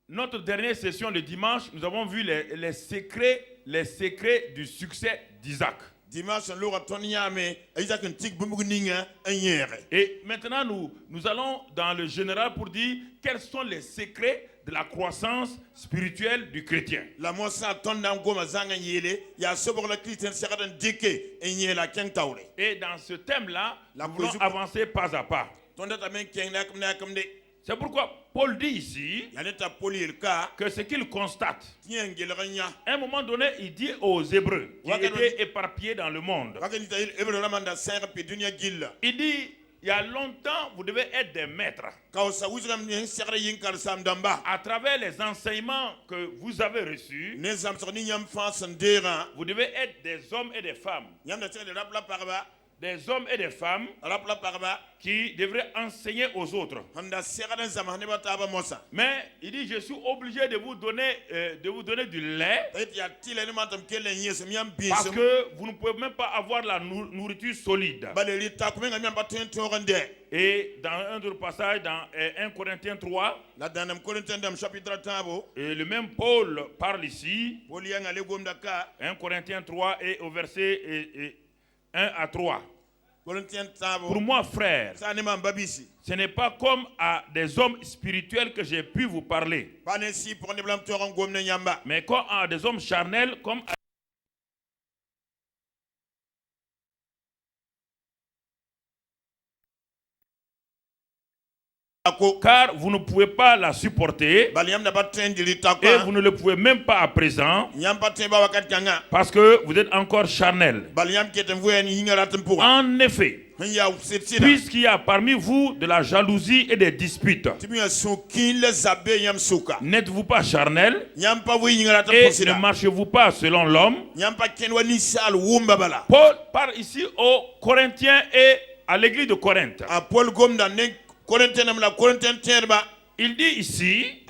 notre dernière session le dimanche, nous avons vu les secrets du succès d'Isaac. Et maintenant, nous allons dans le général pour dire quels sont les secrets de la croissance spirituelle du chrétien. Et dans ce thème-là, nous voulons avancer pas à pas. C'est pourquoi Paul dit ici que ce qu'il constate, à un moment donné, il dit aux Hébreux qui étaient éparpillés dans le monde, il dit, il y a longtemps, vous devez être des maîtres. À travers les enseignements que vous avez reçus, vous devez être des hommes et des femmes. Des hommes et des femmes qui devraient enseigner aux autres. Mais il dit, je suis obligé de vous donner du lait parce que vous ne pouvez même pas avoir la nourriture solide. Et dans un autre passage, dans 1 Corinthiens 3, et le même Paul parle ici, 1 Corinthiens 3 et au verset 1 à 3. Pour moi, frère, ce n'est pas comme à des hommes spirituels que j'ai pu vous parler, mais comme à des hommes charnels, comme à... Car vous ne pouvez pas la supporter et vous ne le pouvez même pas à présent parce que vous êtes encore charnel. En effet, puisqu'il y a parmi vous de la jalousie et des disputes, n'êtes-vous pas charnel et ne marchez-vous pas selon l'homme? Paul parle ici aux Corinthiens et à l'église de Corinthe. Il dit ici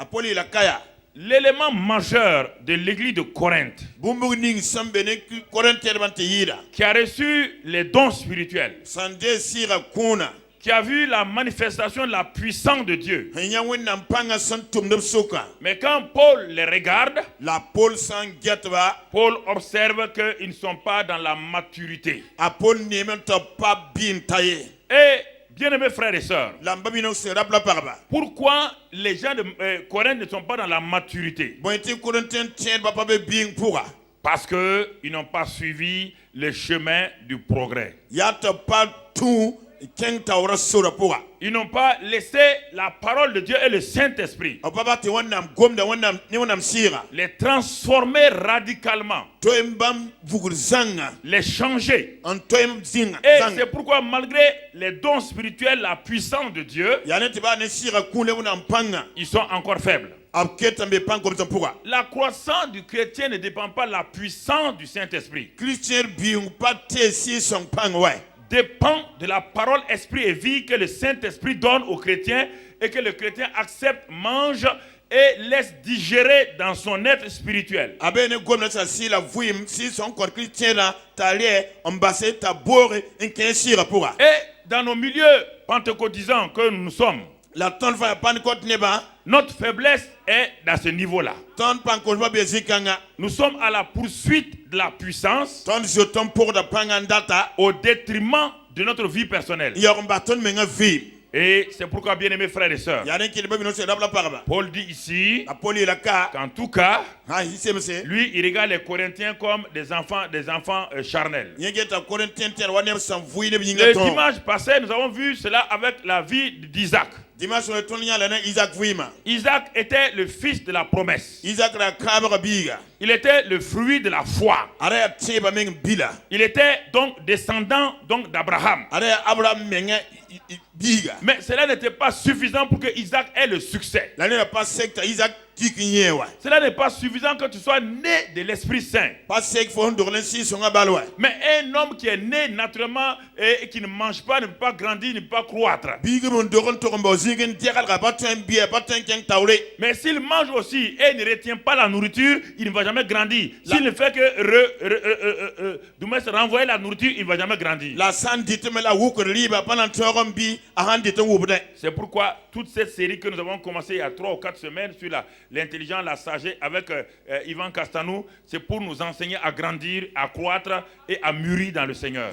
l'élément majeur de l'église de Corinthe qui a reçu les dons spirituels, qui a vu la manifestation de la puissance de Dieu. Mais quand Paul les regarde, Paul observe qu'ils ne sont pas dans la maturité. Et bien-aimés frères et sœurs, pourquoi les gens de Corinthe ne sont pas dans la maturité? Parce qu'ils n'ont pas suivi le chemin du progrès. Ils n'ont pas laissé la parole de Dieu et le Saint-Esprit les transformer radicalement, les changer. Et c'est pourquoi malgré les dons spirituels, la puissance de Dieu, ils sont encore faibles. La croissance du chrétien ne dépend pas de la puissance du Saint-Esprit. Dépend de la parole esprit et vie que le Saint-Esprit donne aux chrétiens et que le chrétien accepte, mange et laisse digérer dans son être spirituel. Et dans nos milieux pentecôtisants que nous sommes, notre faiblesse est dans ce niveau-là. Nous sommes à la poursuite de la puissance au détriment de notre vie personnelle. Et c'est pourquoi, bien-aimés frères et sœurs, Paul dit ici qu'en tout cas, lui, il regarde les Corinthiens comme des enfants charnels. Le dimanche passé, nous avons vu cela avec la vie d'Isaac. Isaac était le fils de la promesse. Il était le fruit de la foi. Il était donc descendant d'Abraham. Mais cela n'était pas suffisant pour que Isaac ait le succès. Cela n'est pas suffisant que tu sois né de l'Esprit Saint. Mais un homme qui est né naturellement et qui ne mange pas, ne peut pas grandir, ne peut pas croître. Mais s'il mange aussi et ne retient pas la nourriture, il ne va jamais grandir. S'il ne fait que renvoyer la nourriture, il ne va jamais grandir. C'est pourquoi toute cette série que nous avons commencé il y a 3 ou 4 semaines sur l'intelligence, la sagesse avec Ivan Castanou, c'est pour nous enseigner à grandir, à croître et à mûrir dans le Seigneur.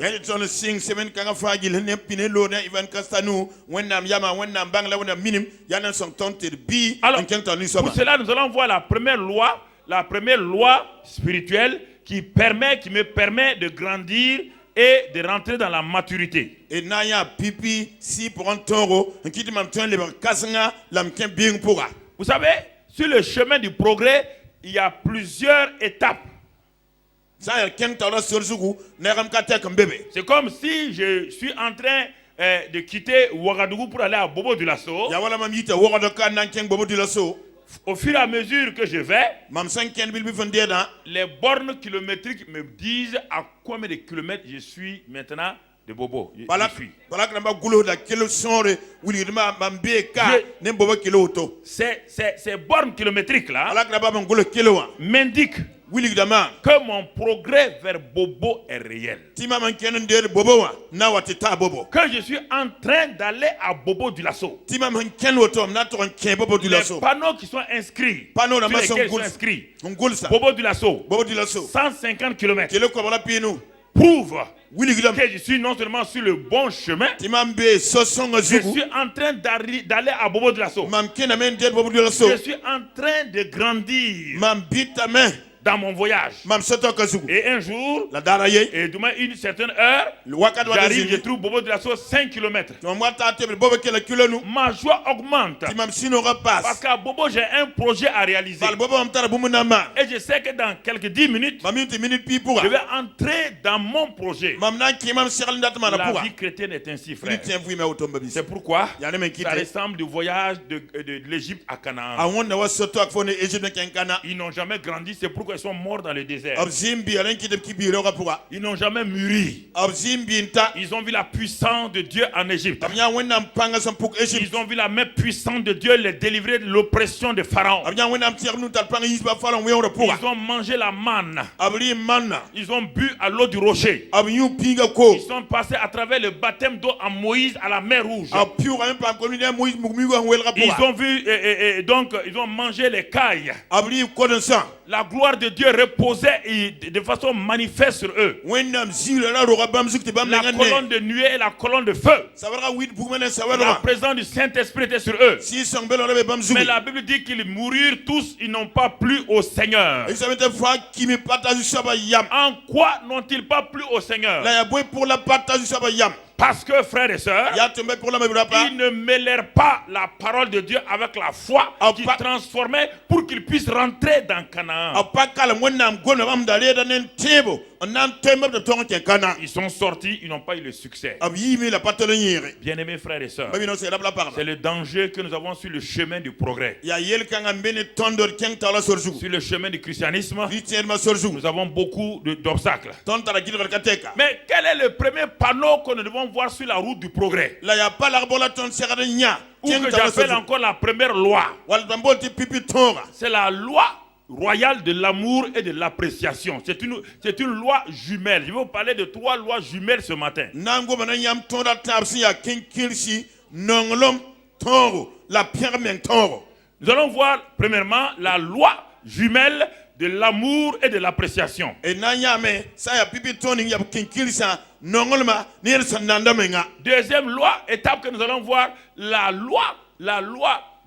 Alors, pour cela, nous allons voir la première loi spirituelle qui me permet de grandir et de rentrer dans la maturité. Vous savez, sur le chemin du progrès, il y a plusieurs étapes. C'est comme si je suis en train de quitter Ouagadougou pour aller à Bobo du Lasso. Au fur et à mesure que je vais, les bornes kilométriques me disent à combien de kilomètres je suis maintenant de Bobo. Ces bornes kilométriques là m'indiquent que mon progrès vers Bobo est réel. Que je suis en train d'aller à Bobo du Lasso. Les panneaux qui sont inscrits, sur lesquels sont inscrits Bobo du Lasso, 150 km, prouvent que je suis non seulement sur le bon chemin, je suis en train d'aller à Bobo du Lasso. Je suis en train de grandir dans mon voyage. Et un jour, et demain une certaine heure, j'arrive, je trouve Bobo de Lasso 5 km. Ma joie augmente. Parce qu'à Bobo, j'ai un projet à réaliser. Et je sais que dans quelques 10 minutes, je vais entrer dans mon projet. La vie chrétienne est ainsi, frère. C'est pourquoi ça ressemble du voyage de l'Égypte à Canaan. Ils n'ont jamais grandi, c'est pourquoi ils sont morts dans le désert. Ils n'ont jamais mûri. Ils ont vu la puissance de Dieu en Égypte. Ils ont vu la main puissante de Dieu les délivrer de l'oppression de Pharaon. Ils ont mangé la manne. Ils ont bu à l'eau du rocher. Ils sont passés à travers le baptême d'eau en Moïse à la mer Rouge. Ils ont vu donc ils ont mangé les cailles. La gloire de Dieu reposait de façon manifeste sur eux. La colonne de nuée et la colonne de feu. La présence du Saint-Esprit était sur eux. Mais la Bible dit qu'ils moururent tous, ils n'ont pas plu au Seigneur. En quoi n'ont-ils pas plu au Seigneur? Parce que, frères et sœurs, ils ne mêlèrent pas la parole de Dieu avec la foi qui transformait pour qu'ils puissent rentrer dans Canaan. Ils sont sortis, ils n'ont pas eu le succès. Bien-aimés frères et sœurs, c'est le danger que nous avons sur le chemin du progrès. Sur le chemin du christianisme, nous avons beaucoup d'obstacles. Mais quel est le premier panneau que nous devons voir sur la route du progrès? Ou que j'appelle encore la première loi. C'est la loi royale de l'amour et de l'appréciation. C'est une loi jumelle. Je vais vous parler de 3 lois jumelles ce matin. Nous allons voir premièrement la loi jumelle de l'amour et de l'appréciation. Deuxième loi, étape que nous allons voir, la loi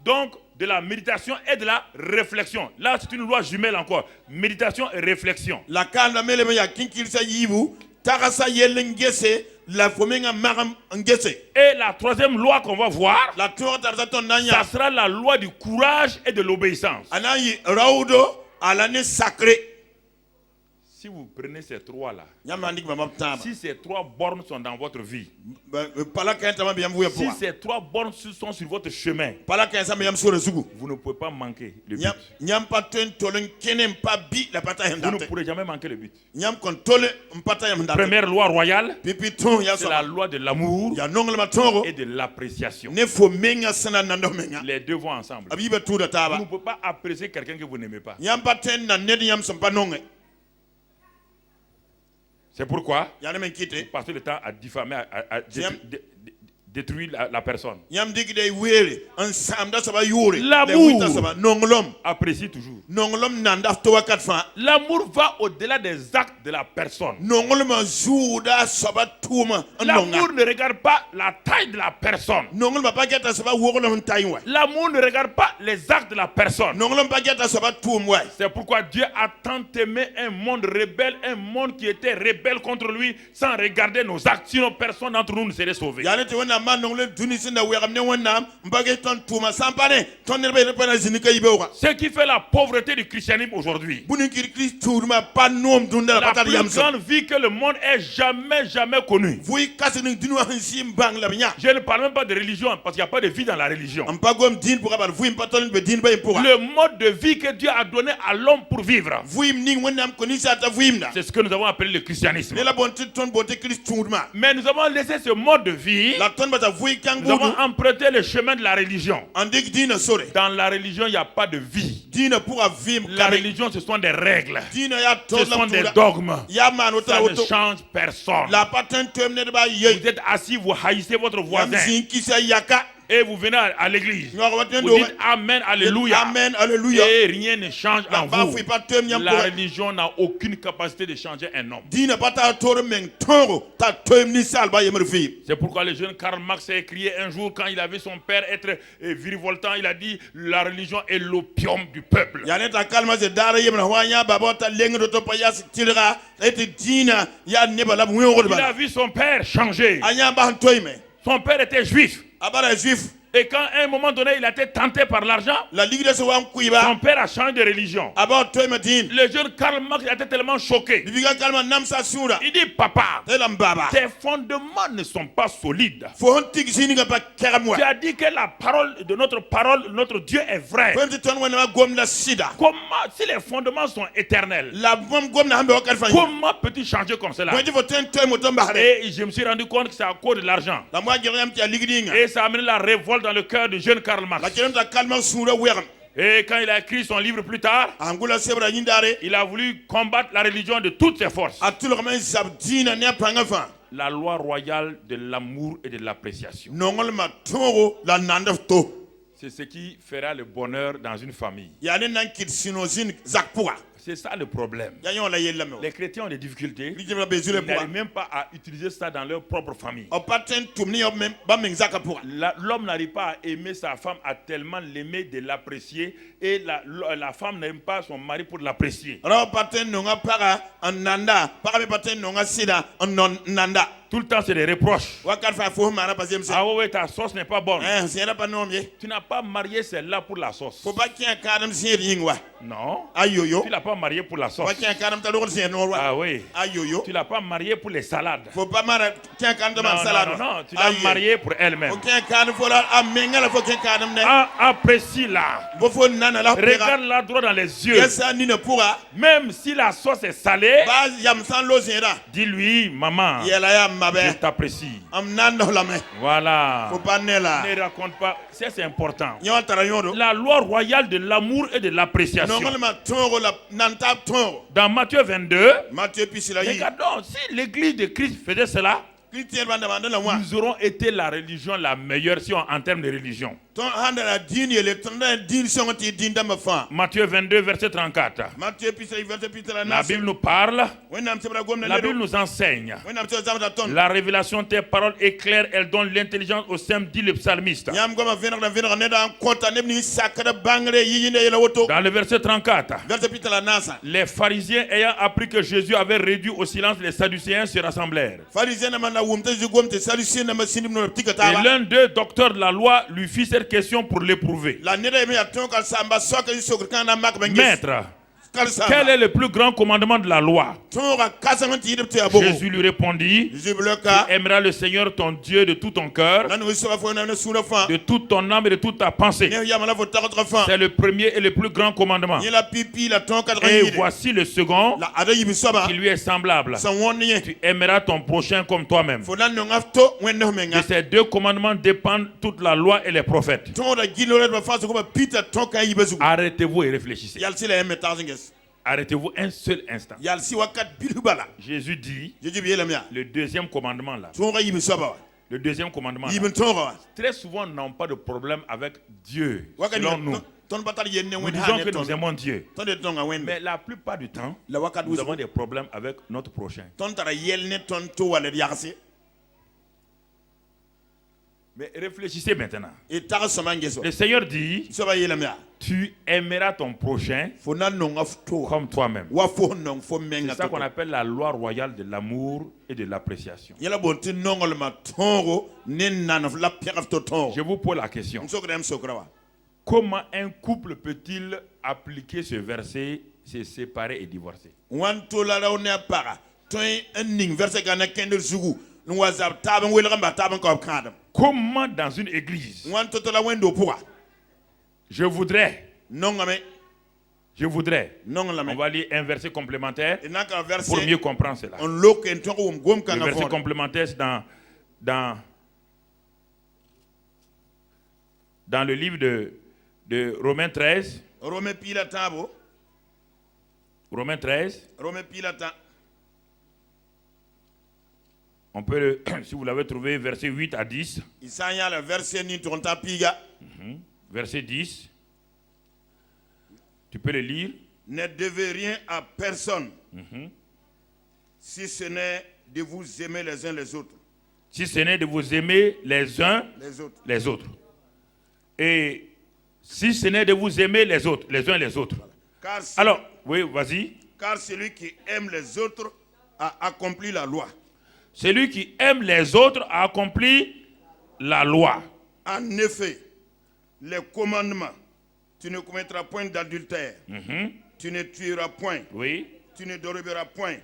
donc de la méditation et de la réflexion. Là, c'est une loi jumelle encore. Méditation et réflexion. Et la 3e loi qu'on va voir, ça sera la loi du courage et de l'obéissance. Si vous prenez ces 3 là, si ces 3 bornes sont dans votre vie, si ces 3 bornes sont sur votre chemin, vous ne pouvez pas manquer le but. Vous ne pourrez jamais manquer le but. Première loi royale, c'est la loi de l'amour et de l'appréciation. Les deux vont ensemble. Vous ne pouvez pas apprécier quelqu'un que vous n'aimez pas. C'est pourquoi vous passez le temps à diffamer, à détruit la personne. L'amour apprécie toujours. L'amour va au-delà des actes de la personne. L'amour ne regarde pas la taille de la personne. L'amour ne regarde pas les actes de la personne. C'est pourquoi Dieu a tant aimé un monde rebelle, un monde qui était rebelle contre lui, sans regarder nos actes. Sinon personne d'entre nous ne serait sauvé. Ce qui fait la pauvreté du christianisme aujourd'hui. La plus grande vie que le monde ait jamais connue. Je ne parle même pas de religion parce qu'il n'y a pas de vie dans la religion. Le mode de vie que Dieu a donné à l'homme pour vivre. C'est ce que nous avons appelé le christianisme. Mais nous avons laissé ce mode de vie. Nous avons emprunté le chemin de la religion. Dans la religion, il n'y a pas de vie. La religion, ce sont des règles. Ce sont des dogmes. Ça ne change personne. Vous êtes assis, vous haïssez votre voisin. Et vous venez à l'église. Vous dites Amen, Alléluia. Amen, Alléluia. Et rien ne change en vous. La religion n'a aucune capacité de changer un homme. C'est pourquoi le jeune Karl Marx a écrit un jour, quand il a vu son père être virevoltant, il a dit la religion est l'opium du peuple. Il a vu son père changer. Son père était juif. Et quand à un moment donné il a été tenté par l'argent, son père a changé de religion. Le jeune Karl Marx a été tellement choqué. Il dit papa, tes fondements ne sont pas solides. Tu as dit que la parole, notre Dieu est vrai. Comment, si les fondements sont éternels, comment peux-tu changer comme cela? Et je me suis rendu compte que c'est à cause de l'argent. Et ça a amené la révolte dans le cœur du jeune Karl Marx. Et quand il a écrit son livre plus tard, il a voulu combattre la religion de toutes ses forces. La loi royale de l'amour et de l'appréciation. C'est ce qui fera le bonheur dans une famille. C'est ça le problème. Les chrétiens ont des difficultés. Ils n'arrivent même pas à utiliser ça dans leur propre famille. L'homme n'arrive pas à aimer sa femme, à tellement l'aimer, de l'apprécier. Et la femme n'aime pas son mari pour l'apprécier. Tout le temps, c'est des reproches. Ah ouais, ta sauce n'est pas bonne. Tu n'as pas marié celle-là pour la sauce. Non. Tu l'as pas marié pour la sauce. Ah oui. Tu l'as pas marié pour les salades. Non, tu l'as marié pour elle-même. Apprécie-la. Regarde-la droit dans les yeux. Même si la sauce est salée, dis-lui, maman, je t'apprécie. Voilà. Ne raconte pas. Ça, c'est important. La loi royale de l'amour et de l'appréciation. Dans Matthieu 22, regardons, si l'église de Christ faisait cela, nous aurons été la religion la meilleure si en termes de religion. Matthieu 22, verset 34. La Bible nous parle, la Bible nous enseigne. La révélation des paroles est claire, elle donne l'intelligence au sein, dit le psalmiste. Dans le verset 34, les pharisiens ayant appris que Jésus avait réduit au silence les Sadducéens se rassemblèrent. Et l'un d'eux, docteur de la loi, lui fit cette question pour l'éprouver. Maître, quel est le plus grand commandement de la loi? Jésus lui répondit, tu aimeras le Seigneur ton Dieu de tout ton cœur, de toute ton âme et de toute ta pensée. C'est le premier et le plus grand commandement. Et voici le second qui lui est semblable. Tu aimeras ton prochain comme toi-même. De ces deux commandements dépendent toute la loi et les prophètes. Arrêtez-vous et réfléchissez. Arrêtez-vous un seul instant. Jésus dit, le deuxième commandement là, Le deuxième commandement. Très souvent, nous n'avons pas de problème avec Dieu. Selon nous. Nous disons que nous aimons Dieu. Mais la plupart du temps, nous avons des problèmes avec notre prochain. Mais réfléchissez maintenant. Le Seigneur dit, tu aimeras ton prochain comme toi-même. C'est ça qu'on appelle la loi royale de l'amour et de l'appréciation. Je vous pose la question. Comment un couple peut-il appliquer ce verset, se séparer et divorcer? Comment dans une église? Je voudrais. On va lire un verset complémentaire pour mieux comprendre cela. Le verset complémentaire, c'est dans le livre de Romains 13. Romains 13. On peut, si vous l'avez trouvé, verset 8 à 10. Verset 10. Tu peux le lire. Ne devez rien à personne, si ce n'est de vous aimer les uns les autres. Si ce n'est de vous aimer les uns les autres. Et si ce n'est de vous aimer les autres, les uns les autres. Alors, oui, vas-y. Car celui qui aime les autres a accompli la loi. Celui qui aime les autres a accompli la loi. En effet, les commandements, tu ne commettras point d'adultère, tu ne tueras point, tu ne déroberas point,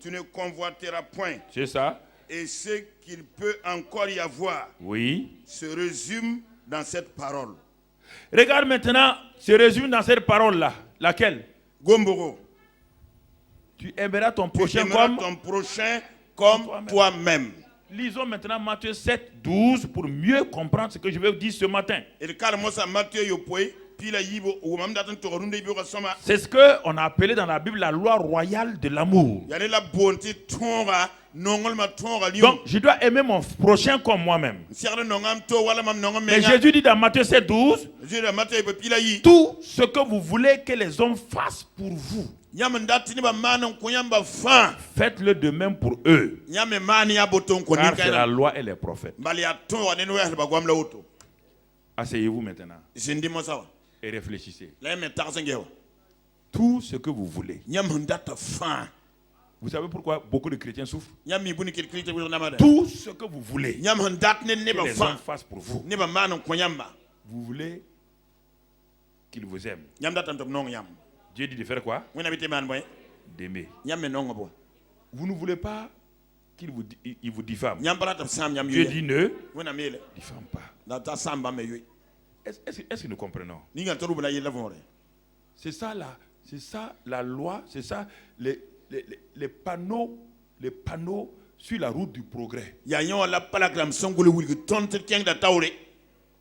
tu ne convoiteras point. C'est ça. Et ce qu'il peut encore y avoir se résume dans cette parole. Regarde maintenant, se résume dans cette parole-là. Laquelle? Gomboro. Tu aimeras ton prochain comme toi-même. Lisons maintenant Matthieu 7, 12 pour mieux comprendre ce que je vais vous dire ce matin. C'est ce qu'on a appelé dans la Bible la loi royale de l'amour. Donc, je dois aimer mon prochain comme moi-même. Mais Jésus dit dans Matthieu 7, 12, tout ce que vous voulez que les hommes fassent pour vous, faites-le de même pour eux. Car c'est la loi et les prophètes. Asseyez-vous maintenant et réfléchissez. Tout ce que vous voulez. Vous savez pourquoi beaucoup de chrétiens souffrent? Tout ce que vous voulez que les hommes fassent pour vous. Vous voulez qu'ils vous aiment. Dieu dit de faire quoi? D'aimer. Vous ne voulez pas qu'il vous diffame. Dieu dit ne diffame pas. Est-ce que nous comprenons? C'est ça la loi, c'est ça les panneaux sur la route du progrès.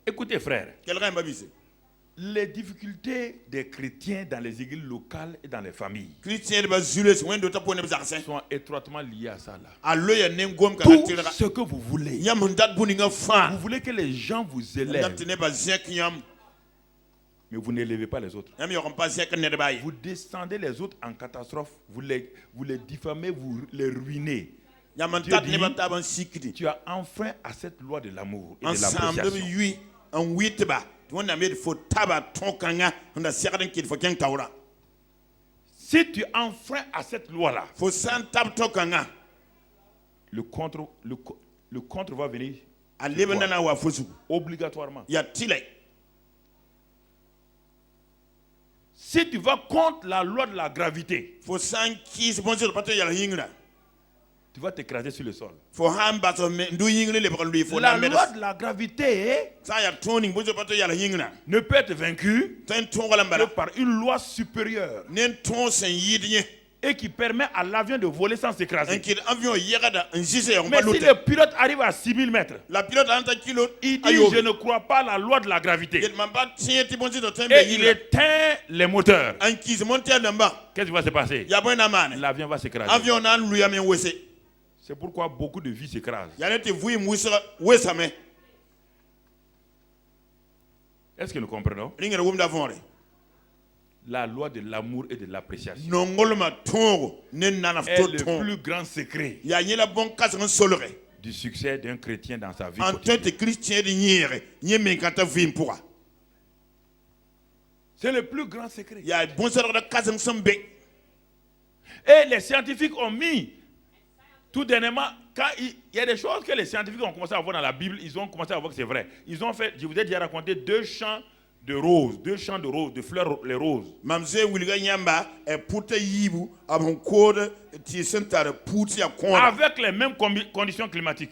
Écoutez frères, les difficultés des chrétiens dans les églises locales et dans les familles sont étroitement liées à ça là. Tout ce que vous voulez, vous voulez que les gens vous élèvent, mais vous n'élevez pas les autres. Vous descendez les autres en catastrophe, vous les diffamez, vous les ruinez. Dieu dit, tu as enfreint à cette loi de l'amour et de l'appréciation. Si tu enfreins à cette loi-là, le contre va venir obligatoirement. Si tu vas contre la loi de la gravité, tu vas t'écraser sur le sol. La loi de la gravité ne peut être vaincue que par une loi supérieure et qui permet à l'avion de voler sans s'écraser. Mais si le pilote arrive à 6000 mètres, il dit je ne crois pas à la loi de la gravité. Et il éteint les moteurs. Qu'est-ce qui va se passer? L'avion va s'écraser. C'est pourquoi beaucoup de vies s'écrasent. Est-ce que nous comprenons? La loi de l'amour et de l'appréciation est le plus grand secret du succès d'un chrétien dans sa vie quotidienne. C'est le plus grand secret. Et les scientifiques ont mis, tout dernièrement, quand il y a des choses que les scientifiques ont commencé à voir dans la Bible, ils ont commencé à voir que c'est vrai. Ils ont fait, je vous ai déjà raconté, 2 champs de roses, de fleurs, les roses. Avec les mêmes conditions climatiques.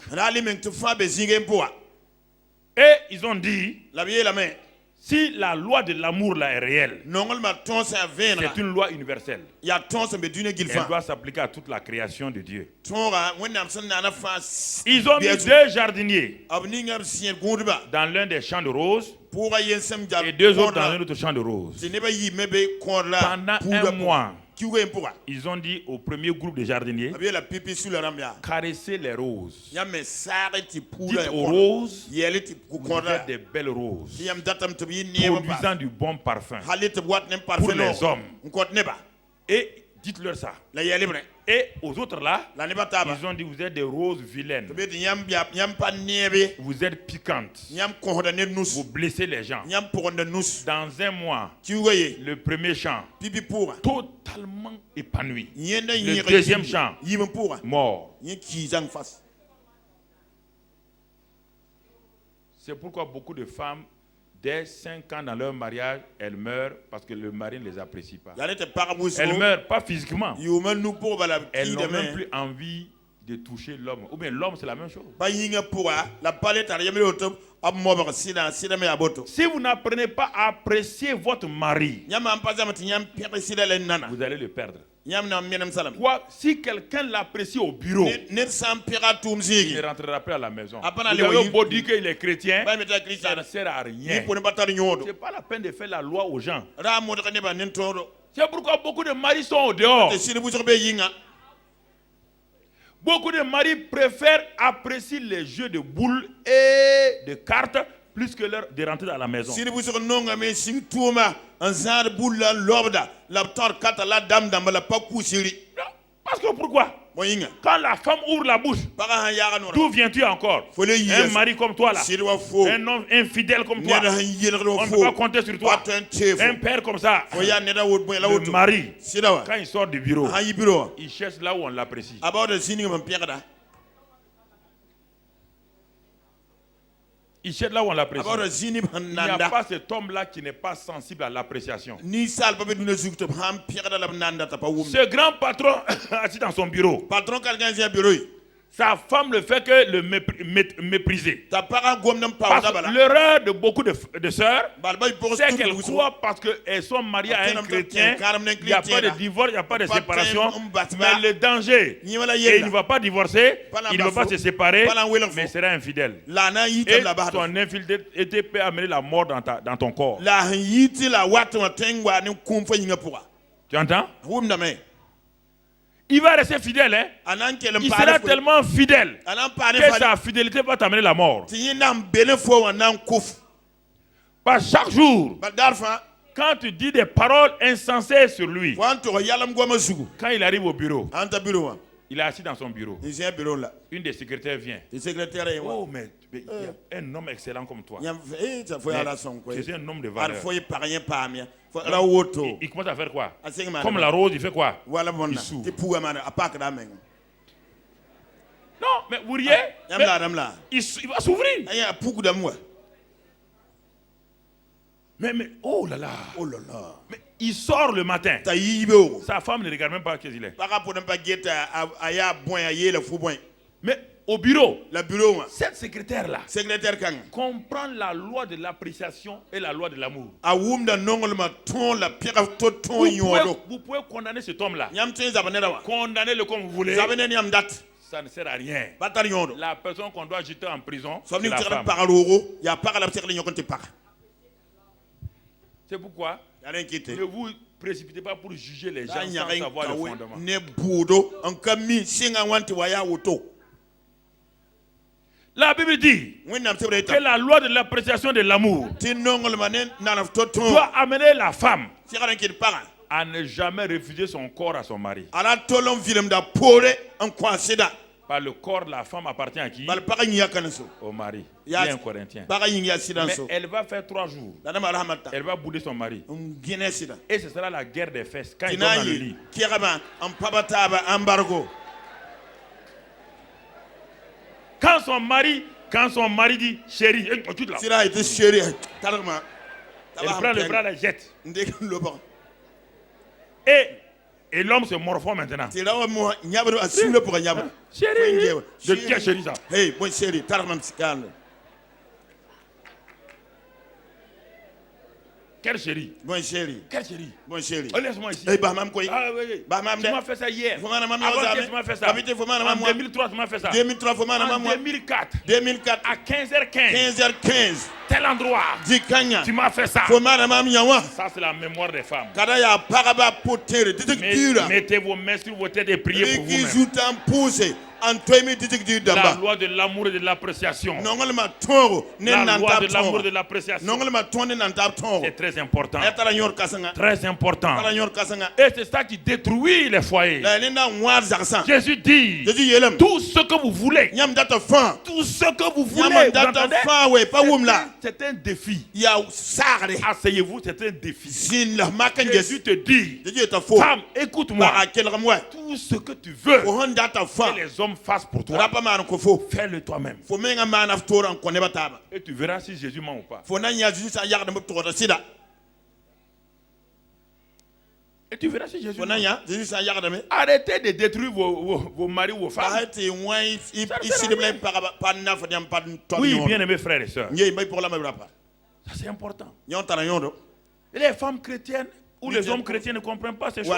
Et ils ont dit, si la loi de l'amour là est réelle, c'est une loi universelle. Elle doit s'appliquer à toute la création de Dieu. Ils ont mis 2 jardiniers dans l'un des champs de roses et 2 autres dans un autre champ de roses. Pendant un mois, ils ont dit au premier groupe de jardiniers, caressez les roses. Dites aux roses, vous êtes des belles roses, produisant du bon parfum pour les hommes. Et dites-leur ça. Et aux autres là, ils ont dit, vous êtes des roses vilaines. Vous êtes piquantes. Vous blessez les gens. Dans un mois, le premier champ, totalement épanoui. Le deuxième champ, mort. C'est pourquoi beaucoup de femmes, dès 5 ans dans leur mariage, elles meurent parce que le mari ne les apprécie pas. Elles meurent pas physiquement. Elles n'ont même plus envie de toucher l'homme. Ou bien l'homme, c'est la même chose. Si vous n'apprenez pas à apprécier votre mari, vous allez le perdre. Quoi, si quelqu'un l'apprécie au bureau, il ne rentrera plus à la maison. Vous avez beau dire qu'il est chrétien, ça ne sert à rien. Ce n'est pas la peine de faire la loi aux gens. C'est pourquoi beaucoup de maris sont au dehors. Beaucoup de maris préfèrent apprécier les jeux de boules et de cartes plus que de rentrer dans la maison. Parce que pourquoi? Quand la femme ouvre la bouche, d'où viens-tu encore? Un mari comme toi là, un homme infidèle comme toi, on ne peut pas compter sur toi. Un père comme ça, le mari, quand il sort du bureau, il cherche là où on l'apprécie. Il cherche là où on l'apprécie. Il n'y a pas cet homme-là qui n'est pas sensible à l'appréciation. Ce grand patron assis dans son bureau, sa femme ne fait que le mépriser. L'erreur de beaucoup de sœurs, c'est qu'elles croient parce qu'elles sont mariées à un chrétien, il n'y a pas de divorce, il n'y a pas de séparation. Mais le danger, et il ne va pas divorcer, il ne va pas se séparer, mais il sera infidèle. Et ton infidélité peut amener la mort dans ton corps. Tu entends? Il va rester fidèle, hein? Il sera tellement fidèle que sa fidélité va t'amener la mort. Par chaque jour, quand tu dis des paroles insensées sur lui, quand il arrive au bureau, il est assis dans son bureau. Une des secrétaires vient. Oh, mais il y a un homme excellent comme toi. C'est un homme de valeur. Il commence à faire quoi? Comme la rose, il fait quoi? Il s'ouvre. Non, mais vous riez? Il va s'ouvrir. Mais, oh là là. Mais il sort le matin. Sa femme ne regarde même pas qui il est. Mais au bureau, cette secrétaire-là comprend la loi de l'appréciation et la loi de l'amour. Vous pouvez condamner cet homme-là. Condamnez-le comme vous voulez. Ça ne sert à rien. La personne qu'on doit jeter en prison, c'est la femme. C'est pourquoi ne vous précipitez pas pour juger les gens sans savoir le fondement. La Bible dit que la loi de l'appréciation de l'amour doit amener la femme à ne jamais refuser son corps à son mari. Par le corps, la femme appartient à qui? Au mari. Bien Corinthien. Mais elle va faire 3 jours. Elle va bouder son mari. Et ce sera la guerre des fesses. Quand il dort dans le lit. Quand son mari dit chérie, elle prend le bras, la jette. Et l'homme se morfond maintenant. Chérie, de qui a chéri ça? Hey, bon chéri, quel chéri? Bon chéri. Quel chéri? Bon chéri. Laisse-moi ici. Hey, Baham quoi? Ah oui. Tu m'as fait ça hier. Avant tu m'as fait ça. En 2003 tu m'as fait ça. En 2004. 2004 à 15h15. 15h15. Tel endroit. Tu m'as fait ça. Ça c'est la mémoire des femmes. Mettez vos mains sur vos têtes et priez pour vous-même. La loi de l'amour et de l'appréciation. La loi de l'amour et de l'appréciation. C'est très important. Très important. Et c'est ça qui détruit les foyers. Jésus dit, tout ce que vous voulez. Tout ce que vous voulez. C'est un défi. Asseyez-vous, c'est un défi. Jésus te dit, femme, écoute-moi. Tout ce que tu veux que les hommes fassent pour toi, fais-le toi-même. Et tu verras si Jésus ment ou pas. Et tu verras si Jésus ment. Arrêtez de détruire vos maris ou vos femmes. Oui, bien-aimés frères et sœurs. Ça c'est important. Et les femmes chrétiennes ou les hommes chrétiens ne comprennent pas ces choses.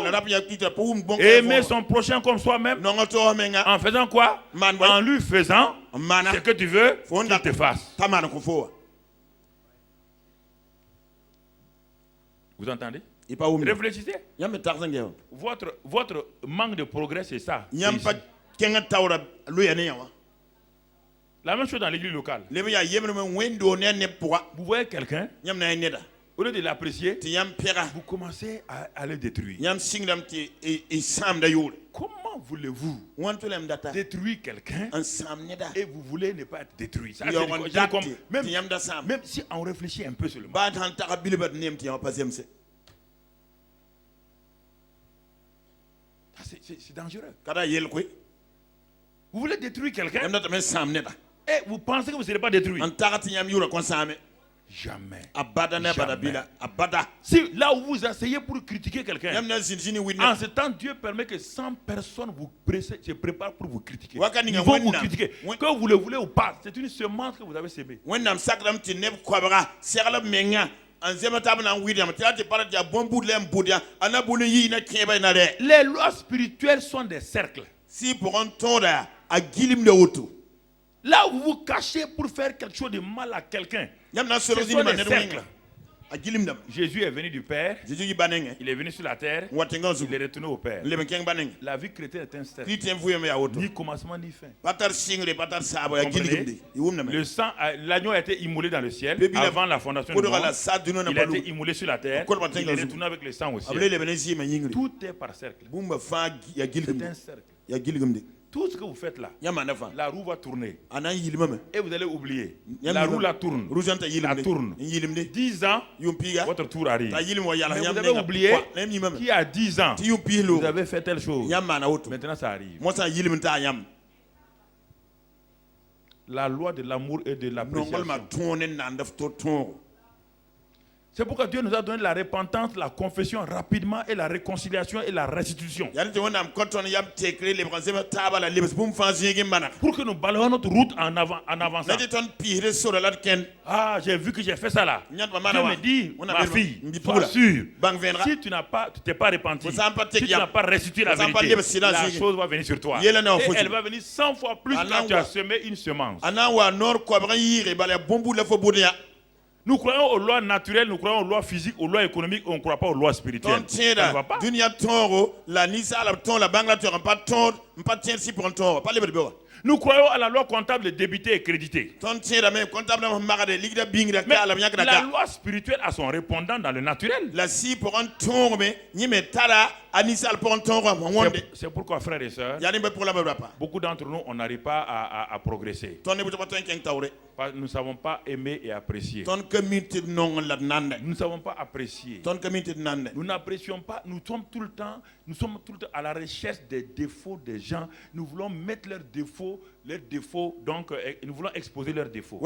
Aimer son prochain comme soi-même. En faisant quoi? En lui faisant ce que tu veux qu'il te fasse. Vous entendez? Réfléchissez. Votre manque de progrès, c'est ça. La même chose dans l'église locale. Vous voyez quelqu'un, au lieu de l'apprécier, vous commencez à le détruire. Comment voulez-vous détruire quelqu'un et vous voulez ne pas être détruit? Ça, même si on réfléchit un peu seulement. C'est dangereux. Vous voulez détruire quelqu'un et vous pensez que vous ne serez pas détruit. Jamais. Si là où vous asseyez pour critiquer quelqu'un, en ce temps, Dieu permet que 100 personnes se préparent pour vous critiquer. Ils vont vous critiquer. Que vous le voulez ou pas, c'est une semence que vous avez sémée. Les lois spirituelles sont des cercles. Là où vous vous cachez pour faire quelque chose de mal à quelqu'un, ce sont des cercles. Jésus est venu du Père, il est venu sur la terre, il est retourné au Père. La vie chrétienne est un cercle, ni commencement ni fin. Le sang, l'agneau a été immolé dans le ciel avant la fondation du monde. Il a été immolé sur la terre, il est retourné avec le sang au ciel. Tout est par cercle. C'est un cercle. Tout ce que vous faites là, la roue va tourner. Et vous allez oublier. La roue la tourne. La tourne. 10 ans, votre tour arrive. Mais vous avez oublié qu'il y a 10 ans, vous avez fait telle chose. Maintenant ça arrive. La loi de l'amour et de l'appréciation. C'est pourquoi Dieu nous a donné la repentance, la confession rapidement et la réconciliation et la restitution. Pour que nous balayons notre route en avançant. Ah, j'ai vu que j'ai fait ça là. Dieu me dit, ma fille, sois sûre. Si tu t'es pas repenti, si tu n'as pas restitué la vérité, la chose va venir sur toi. Et elle va venir 100 fois plus quand tu as semé une semence. Nous Nous croyons aux lois naturelles, nous croyons aux lois physiques, aux lois économiques, on ne croit pas aux lois spirituelles. Ça ne va pas. Nous croyons à la loi comptable de débité et crédité. Mais la loi spirituelle a son répondant dans le naturel. C'est pourquoi, frères et sœurs, beaucoup d'entre nous, on n'arrive pas à progresser. Nous ne savons pas aimer et apprécier. Nous ne savons pas apprécier. Nous n'apprécions pas. Nous sommes tout le temps à la recherche des défauts des gens. Nous voulons mettre leurs défauts, donc nous voulons exposer leurs défauts.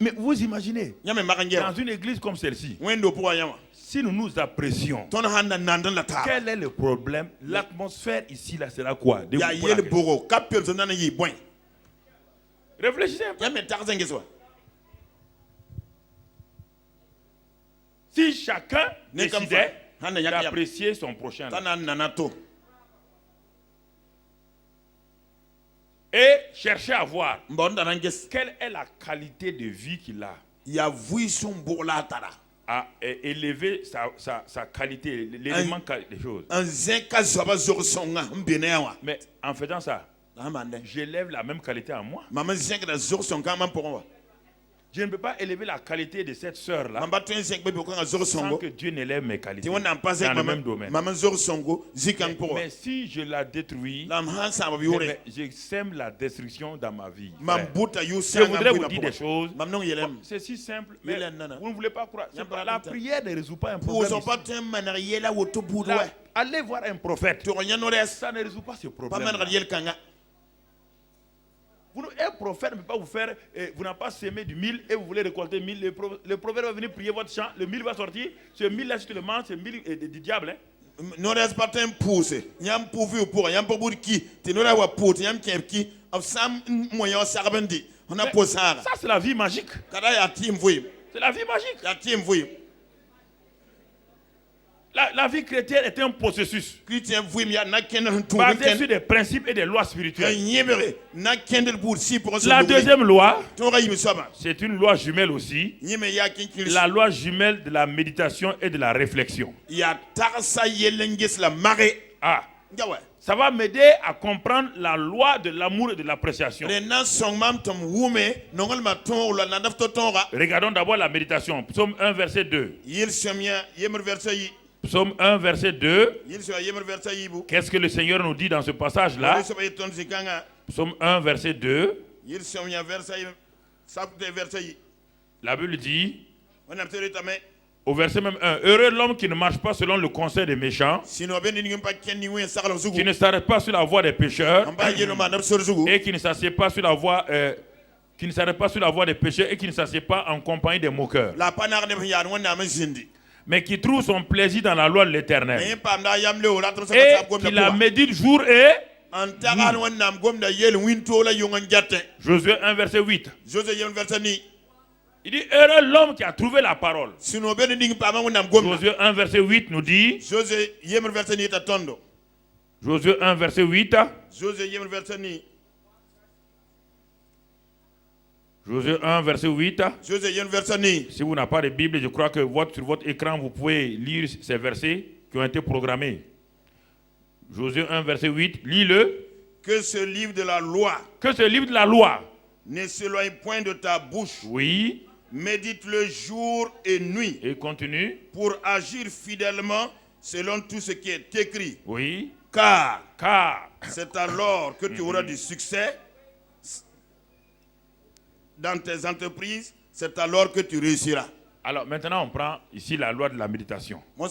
Mais vous imaginez, dans une église comme celle-ci, si nous nous apprécions, quel est le problème? L'atmosphère ici, là, sera quoi? Réfléchissez un peu. Si chacun décidait d'apprécier son prochain, et chercher à voir quelle est la qualité de vie qu'il a, à élever sa qualité, l'élément des choses. Mais en faisant ça, j'élève la même qualité en moi. Je ne peux pas élever la qualité de cette sœur-là sans que Dieu n'élève mes qualités dans le même domaine. Mais si je la détruis, je sème la destruction dans ma vie. Je voudrais vous dire des choses. C'est si simple, mais vous ne voulez pas croire. La prière ne résout pas un problème. Allez voir un prophète. Ça ne résout pas ce problème. Un prophète ne peut pas vous faire, vous n'avez pas semé du mil et vous voulez récolter 1000. Le prophète va venir prier votre champ, le mil va sortir. Ce mil là, si tu le manges, c'est le mil du diable. Ça c'est la vie magique. C'est la vie magique. La vie chrétienne est un processus basé sur des principes et des lois spirituelles. La deuxième loi, c'est une loi jumelle aussi. La loi jumelle de la méditation et de la réflexion. Ça va m'aider à comprendre la loi de l'amour et de l'appréciation. Regardons d'abord la méditation. Psaume 1, verset 2. Psaume 1, verset 2. Qu'est-ce que le Seigneur nous dit dans ce passage-là? Psaume 1, verset 2. La Bible dit, au verset même 1, heureux l'homme qui ne marche pas selon le conseil des méchants, qui ne s'arrête pas sur la voie des pécheurs, et qui ne s'assied pas sur la voie des pécheurs, et qui ne s'assied pas en compagnie des moqueurs, mais qui trouve son plaisir dans la loi de l'Éternel, et qui la médite jour et Josué 1, verset 8. Il dit, heureux l'homme qui a trouvé la parole. Josué 1, verset 8 nous dit, Josué 1, verset 8. Josué 1, verset 8. Si vous n'avez pas de Bible, je crois que sur votre écran, vous pouvez lire ces versets qui ont été programmés. Josué 1, verset 8. Lis-le. Que ce livre de la loi ne s'éloigne point de ta bouche. Oui. Médite-le jour et nuit. Et continue. Pour agir fidèlement selon tout ce qui est écrit. Oui. Car c'est alors que tu auras du succès dans tes entreprises, c'est alors que tu réussiras. Alors maintenant on prend ici la loi de la méditation. On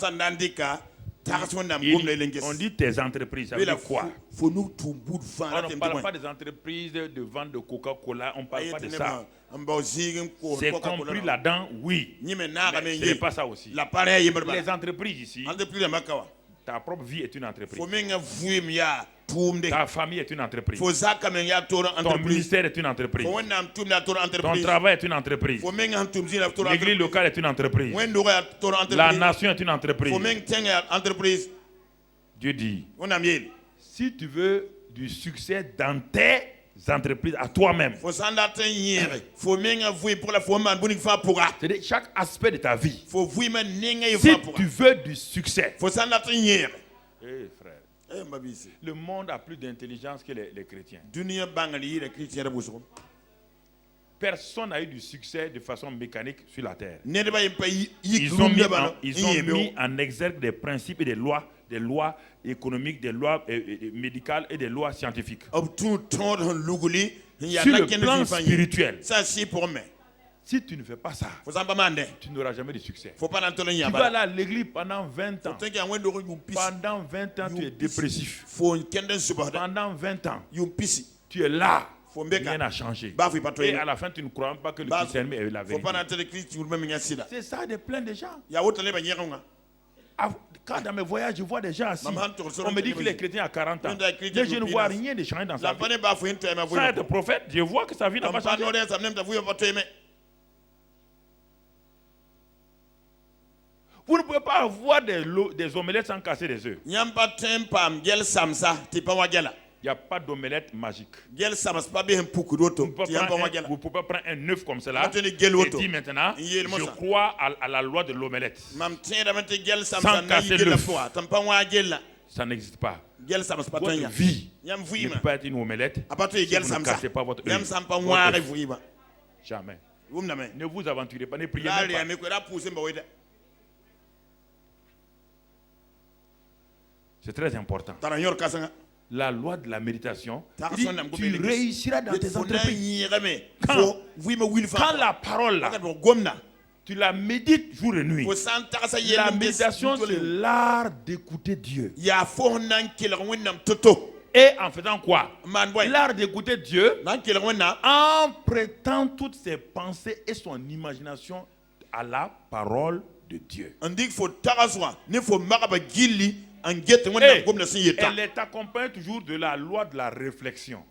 dit tes entreprises, ça veut dire quoi? On ne parle pas des entreprises de vente de Coca-Cola, on ne parle pas de ça. C'est compris là-dedans, oui. Mais ce n'est pas ça aussi. Les entreprises ici, ta propre vie est une entreprise. Ta famille est une entreprise. Ton ministère est une entreprise. Ton travail est une entreprise. L'église locale est une entreprise. La nation est une entreprise. Dieu dit, si tu veux du succès dans tes entreprises, à toi-même. C'est-à-dire chaque aspect de ta vie. Si tu veux du succès. Eh, frère. Le monde a plus d'intelligence que les chrétiens. Personne n'a eu du succès de façon mécanique sur la terre. Ils ont mis en exergue des principes et des lois économiques, des lois médicales et des lois scientifiques. Sur le plan spirituel, si tu ne fais pas ça, tu n'auras jamais de succès. Tu vas aller à l'église pendant 20 ans. Pendant 20 ans, tu es dépressif. Pendant 20 ans, tu es là. Rien n'a changé. Et à la fin, tu ne crois pas que le christianisme est la vérité. C'est ça de plein de gens. Quand dans mes voyages, je vois des gens assis. On me dit qu'il est chrétien à 40 ans. Mais je ne vois rien de changé dans sa vie. Sans être prophète, je vois que sa vie n'a pas changé. Vous ne pouvez pas avoir des omelettes sans casser des œufs. Il n'y a pas d'omelette magique. Vous ne pouvez pas prendre un œuf comme cela et dire maintenant, je crois à la loi de l'omelette. Sans casser l'œuf. Ça n'existe pas. Votre vie ne peut pas être une omelette si vous ne cassez pas votre œuf. Jamais. Ne vous aventurez pas, ne priez même pas. C'est très important. La loi de la méditation, tu réussiras dans tes entreprises. Quand la parole là, tu la médites jour et nuit. La méditation, c'est l'art d'écouter Dieu. Et en faisant quoi? L'art d'écouter Dieu en prêtant toutes ses pensées et son imagination à la parole de Dieu. Et elle est accompagnée toujours de la loi de la réflexion.